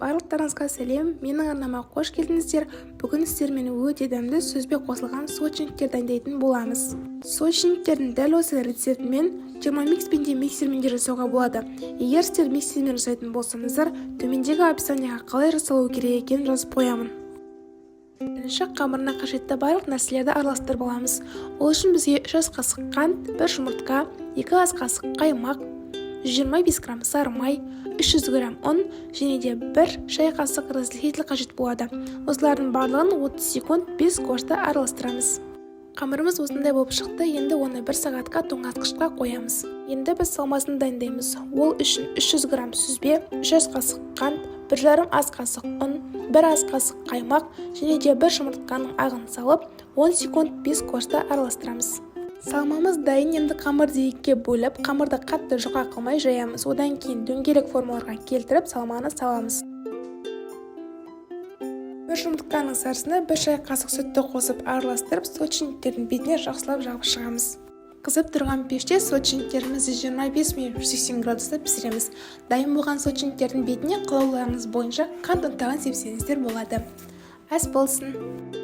Барлықтарыңызға сәлем, менің арнама қош келдіңіздер. Бүгін сіздермен өте дәмді сөзбе қосылған сочниктер дайындайтын боламыз. Сочниктердің дәл осы рецептімен 20 микспенде миксермен де жасауға болады. Егер сіздер миксермен жасайтын болсаңыздар, төмендегі описанияға қалай жасалу керек екенін жазып қоямын. Бірінші қамырына қажетті барлық нәрселерді араластырып аламыз. Ол үшін бізге 3 ас қасық қант, 1 жұмыртқа, 2 ас қасық қаймақ, 125 грамм сары май, 300 грамм ұн және де 1 шай қасық разрыхитель қажет болады. Осылардың барлығын 30 секунд 5 ковшта араластырамыз. Қамырымыз осындай болып шықты, енді оны 1 сағатқа тоңазытқышқа қоямыз. Енді біз салмасын дайындаймыз. Ол үшін 300 грамм сүзбе, 3 ас қасық қант, 1,5 ас қасық ұн, 1 ас қасық қаймақ және де 1 жұмыртқаның ағын салып, 10 секунд 5 ковшта араластырамыз. Салмамыз дайын, енді қамырды екіге бөліп, қамырды қатты жұқа қылмай жаямыз. Одан кейін дөңгелек формаларға келтіріп, салманы саламыз. 1 жұмыртқаның сарысына 1 шай қасық сүтті қосып араластырып, сочниктердің бетіне жақсылап жағып шығамыз. Қызып тұрған пеште сочниктерімізді 25 минут 180 градуста пісіреміз. Дайын болған сочниктердің бетіне қалауларыңыз бойынша қант ұнтағын сепсеңіздер болады. Ас болсын!